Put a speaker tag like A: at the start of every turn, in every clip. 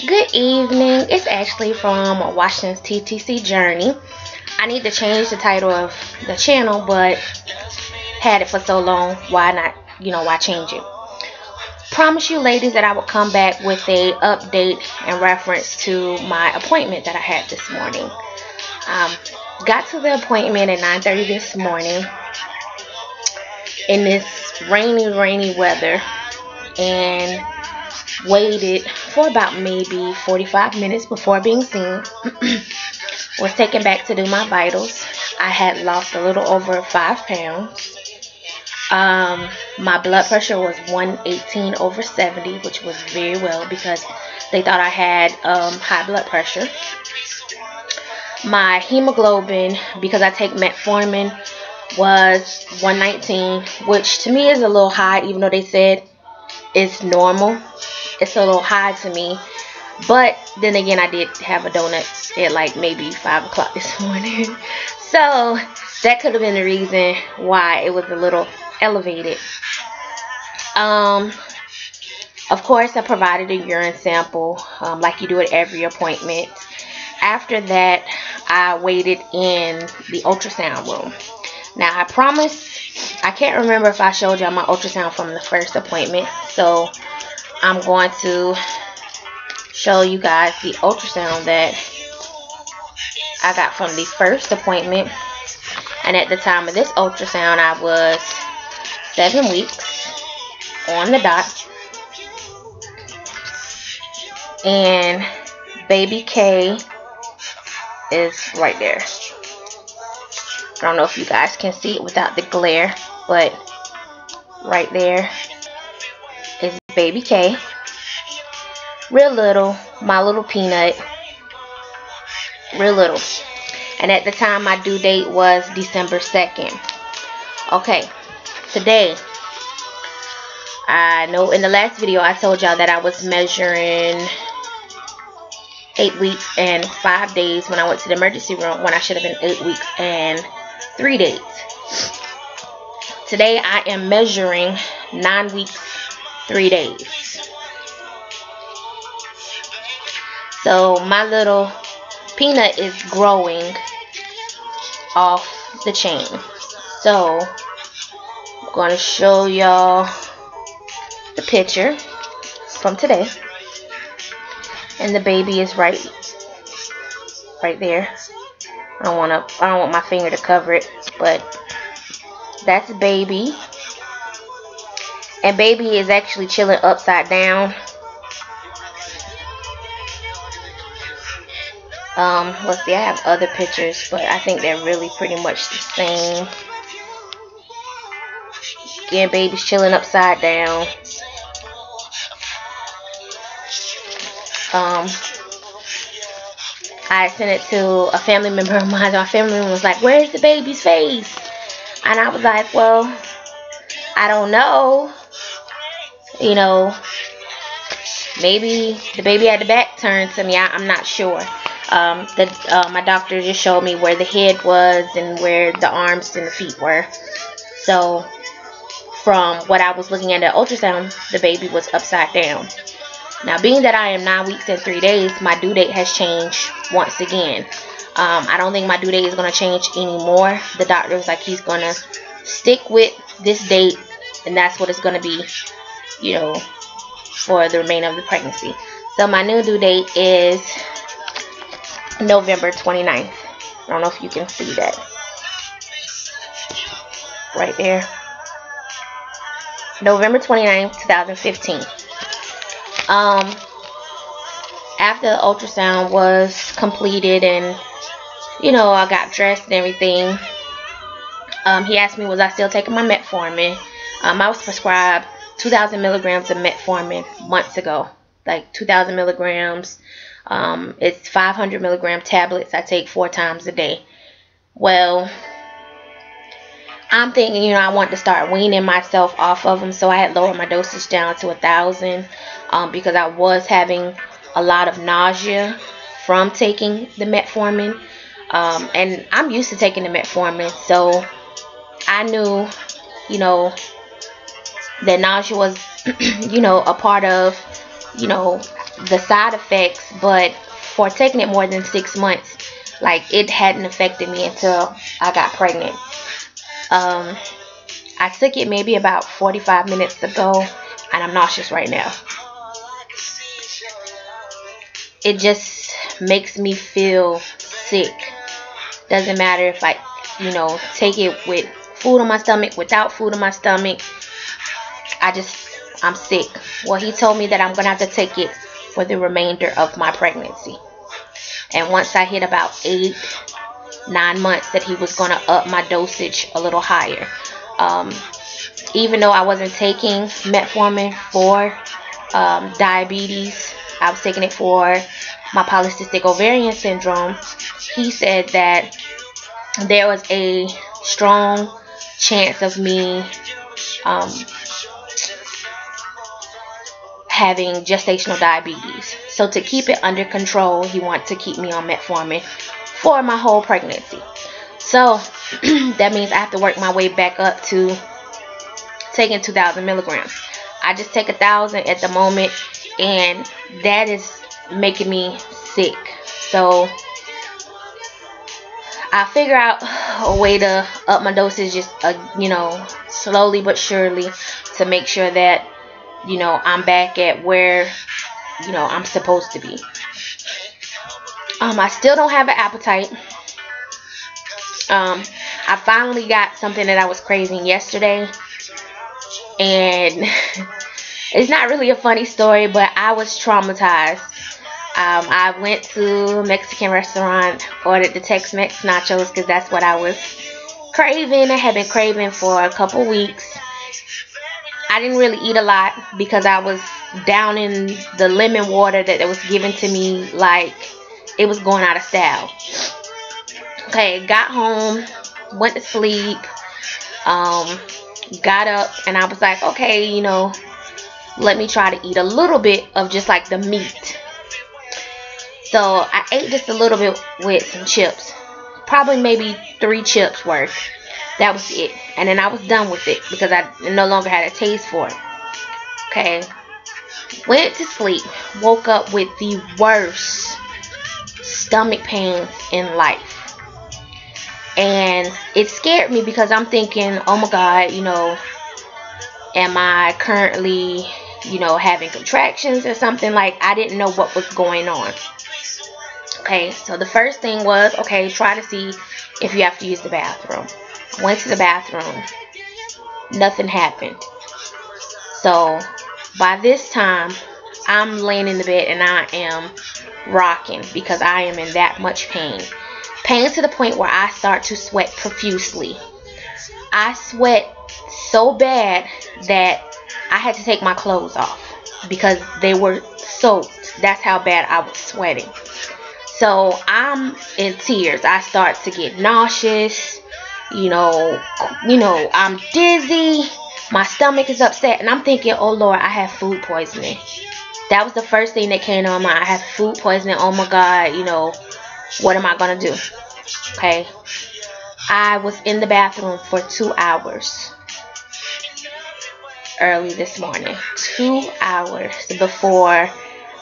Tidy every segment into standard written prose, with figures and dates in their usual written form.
A: Good evening. It's Ashley from Washington's TTC Journey. I need to change the title of the channel, but had it for so long, why not, why change it? Promise you ladies that I would come back with a update in reference to my appointment that I had this morning. Got to the appointment at 9:30 this morning in this rainy weather and waited for about maybe 45 minutes before being seen. Was taken back to do my vitals. I had lost a little over 5 pounds. My blood pressure was 118/70, which was very well because they thought I had high blood pressure. My hemoglobin, because I take metformin, was 119, which to me is a little high, even though they said it's normal. It's a little high to me. But then again, I did have a donut at like maybe 5 o'clock this morning. So that could have been the reason why it was a little elevated. Of course, I provided a urine sample like you do at every appointment. After that, I waited in the ultrasound room. Now, I promise, I can't remember if I showed y'all my ultrasound from the first appointment. So I'm going to show you guys the ultrasound that I got from the first appointment. And at the time of this ultrasound, I was 7 weeks on the dot. And baby K is right there. I don't know if you guys can see it without the glare, but right there is baby K. Real little, my little peanut. Real little. And at the time, my due date was December 2nd. Okay, today, I know in the last video I told y'all that I was measuring 8 weeks and 5 days when I went to the emergency room, when I should have been 8 weeks and 3 days. Today I am measuring 9 weeks, 3 days. So my little peanut is growing off the chain. So I'm going to show y'all the picture from today. And the baby is right there. I don't want my finger to cover it, but that's baby. And baby is actually chilling upside down. Let's see, I have other pictures, but I think they're really pretty much the same. Again, baby's chilling upside down. I sent it to a family member of mine. My family member was like, "Where's the baby's face?" And I was like, "Well, I don't know. Maybe the baby had the back turned to me. I'm not sure." My doctor just showed me where the head was and where the arms and the feet were. So from what I was looking at the ultrasound, the baby was upside down. Now, being that I am 9 weeks and 3 days, my due date has changed once again. I don't think my due date is going to change anymore. The doctor was like, he's going to stick with this date, and that's what it's going to be, for the remainder of the pregnancy. So my new due date is November 29th. I don't know if you can see that. Right there. November 29th, 2015. After the ultrasound was completed and, I got dressed and everything, he asked me, was I still taking my metformin? I was prescribed 2,000 milligrams of metformin months ago. Like 2,000 milligrams. It's 500 milligram tablets I take 4 times a day. Well, I'm thinking, I want to start weaning myself off of them. So I had lowered my dosage down to 1,000 because I was having a lot of nausea from taking the metformin. And I'm used to taking the metformin. So I knew, that nausea was, a part of, the side effects, but for taking it more than 6 months, like, it hadn't affected me until I got pregnant. I took it maybe about 45 minutes ago, and I'm nauseous right now. It just makes me feel sick. Doesn't matter if I, take it with food on my stomach, without food on my stomach. I'm sick. Well, he told me that I'm gonna have to take it for the remainder of my pregnancy. And once I hit about 8-9 months, that he was gonna up my dosage a little higher. Even though I wasn't taking metformin for diabetes, I was taking it for my polycystic ovarian syndrome. He said that there was a strong chance of me having gestational diabetes. So to keep it under control, he wanted to keep me on metformin for my whole pregnancy. So that means I have to work my way back up to taking 2,000 milligrams. I just take 1,000 at the moment, and that is making me sick. So I figure out a way to up my dosage, just slowly but surely, to make sure that I'm back at where I'm supposed to be. I still don't have an appetite. I finally got something that I was craving yesterday, and it's not really a funny story, but I was traumatized. I went to a Mexican restaurant, ordered the Tex-Mex nachos because that's what I was craving. I had been craving for a couple weeks. I didn't really eat a lot because I was down in the lemon water that was given to me like it was going out of style. Okay, got home, went to sleep, got up, and I was like, okay, let me try to eat a little bit of just like the meat. So I ate just a little bit with some chips, probably maybe 3 chips worth. That was it, and then I was done with it because I no longer had a taste for it. Okay, went to sleep, woke up with the worst stomach pains in life, and it scared me because I'm thinking, oh my God, am I currently, having contractions or something? Like, I didn't know what was going on. Okay, so the first thing was, okay, try to see if you have to use the bathroom. Went to the bathroom. Nothing happened. So by this time, I'm laying in the bed and I am rocking because I am in that much pain. Pain to the point where I start to sweat profusely. I sweat so bad that I had to take my clothes off because they were soaked. That's how bad I was sweating. So I'm in tears. I start to get nauseous. I'm dizzy. My stomach is upset, and I'm thinking, oh Lord, I have food poisoning. That was the first thing that came to my mind. I have food poisoning. Oh my God, what am I gonna do? Okay, I was in the bathroom for 2 hours early this morning. 2 hours before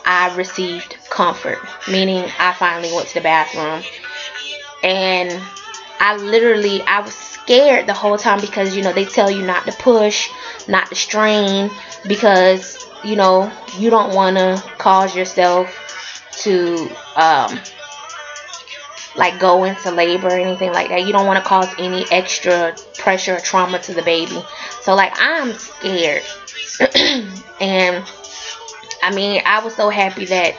A: I received comfort, meaning I finally went to the bathroom, and I was scared the whole time because they tell you not to push, not to strain, because you don't want to cause yourself to like go into labor or anything like that. You don't want to cause any extra pressure or trauma to the baby. So like, I'm scared. And I was so happy that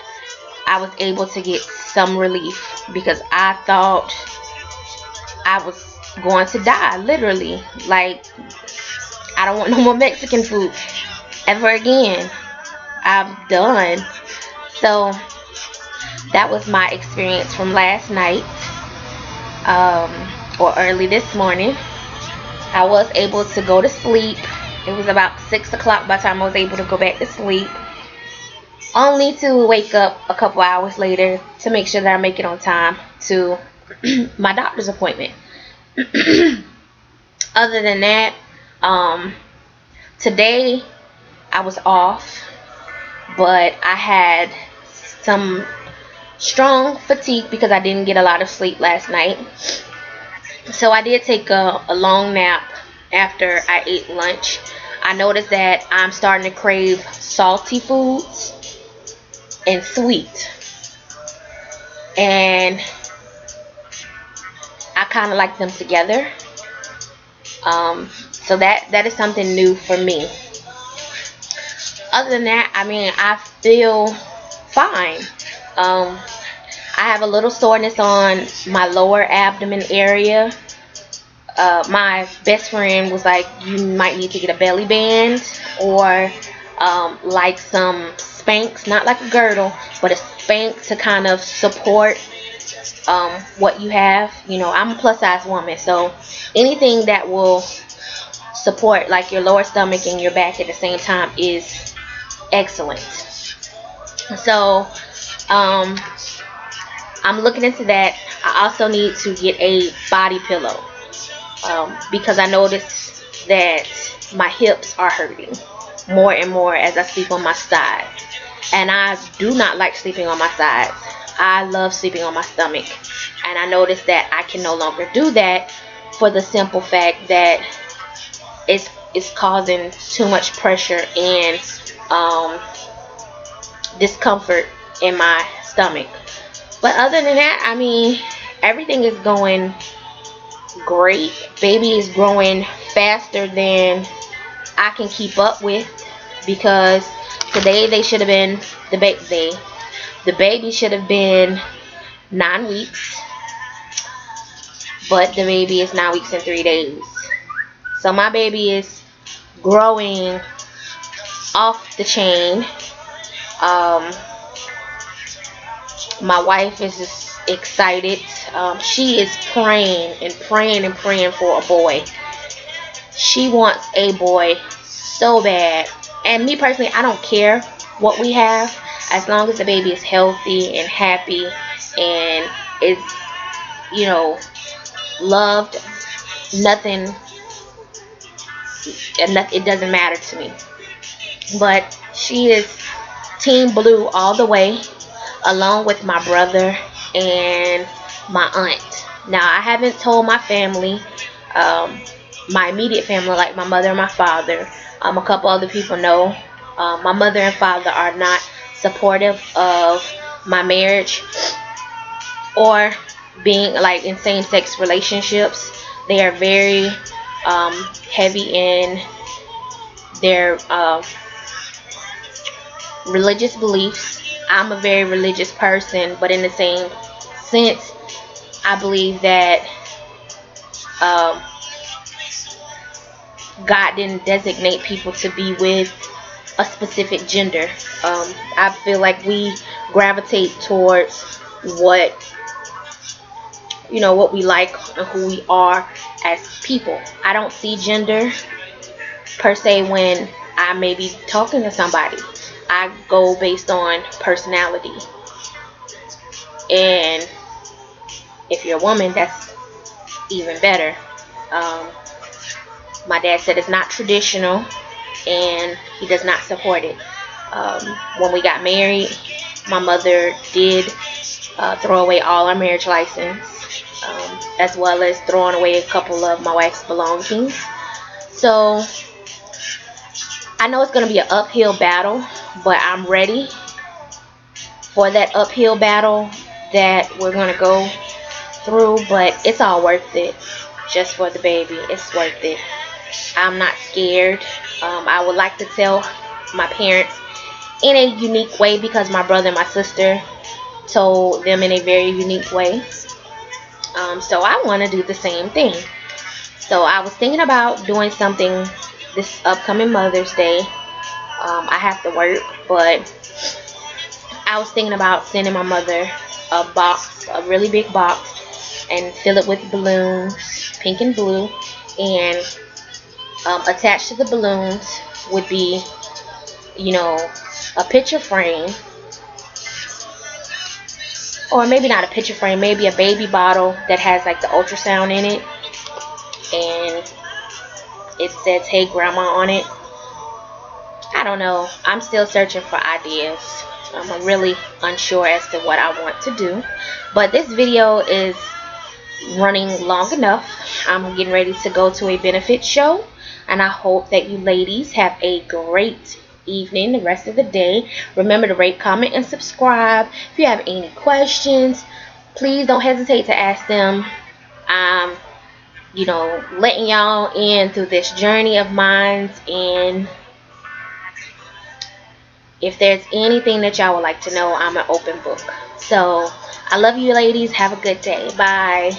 A: I was able to get some relief because I thought I was going to die, literally. Like, I don't want no more Mexican food ever again. I'm done. So that was my experience from last night, or early this morning. I was able to go to sleep. It was about 6 o'clock by the time I was able to go back to sleep, only to wake up a couple hours later to make sure that I make it on time to my doctor's appointment. Other than that, today I was off, but I had some strong fatigue because I didn't get a lot of sleep last night. So I did take a long nap after I ate lunch. I noticed that I'm starting to crave salty foods and sweet. And I kind of like them together. So that is something new for me. Other than that, I mean, I feel fine. I have a little soreness on my lower abdomen area. My best friend was like, you might need to get a belly band or like some Spanx, not like a girdle, but a Spanx to kind of support what you have. You know, I'm a plus size woman, so anything that will support like your lower stomach and your back at the same time is excellent. So I'm looking into that. I also need to get a body pillow because I noticed that my hips are hurting more and more as I sleep on my side. And I do not like sleeping on my sides. I love sleeping on my stomach. And I noticed that I can no longer do that for the simple fact that it's causing too much pressure and discomfort in my stomach. But other than that, I mean, everything is going great. Baby is growing faster than I can keep up with, because today they should have been the baby should have been 9 weeks, but the baby is 9 weeks and 3 days. So my baby is growing off the chain. My wife is just excited. She is praying and praying and praying for a boy. She wants a boy so bad. And me personally, I don't care what we have, as long as the baby is healthy and happy and is, you know, loved. Nothing, it doesn't matter to me. But she is team blue all the way, along with my brother and my aunt. Now, I haven't told my family, my immediate family, like my mother and my father. A couple other people know. My mother and father are not supportive of my marriage or being like in same-sex relationships. They are very heavy in their religious beliefs. I'm a very religious person, but in the same sense, I believe that God didn't designate people to be with a specific gender. I feel like we gravitate towards what, you know, what we like and who we are as people. I don't see gender per se when I may be talking to somebody. I go based on personality. And if you're a woman, that's even better. My dad said it's not traditional, and he does not support it. When we got married, my mother did throw away all our marriage license, as well as throwing away a couple of my wife's belongings. So I know it's going to be an uphill battle, but I'm ready for that uphill battle that we're going to go through. But it's all worth it just for the baby. It's worth it. I'm not scared. I would like to tell my parents in a unique way, because my brother and my sister told them in a very unique way. So I want to do the same thing. So I was thinking about doing something this upcoming Mother's Day. I have to work, but I was thinking about sending my mother a box, a really big box, and fill it with balloons, pink and blue, and attached to the balloons would be, you know, a picture frame, or maybe not a picture frame, maybe a baby bottle that has like the ultrasound in it, and it says "Hey Grandma" on it. I don't know. I'm still searching for ideas. I'm really unsure as to what I want to do. But this video is running long enough. I'm getting ready to go to a benefit show, and I hope that you ladies have a great evening, the rest of the day. Remember to rate, comment, and subscribe. If you have any questions, please don't hesitate to ask them. You know, letting y'all in through this journey of mine, and if there's anything that y'all would like to know, I'm an open book. So I love you ladies. Have a good day. Bye.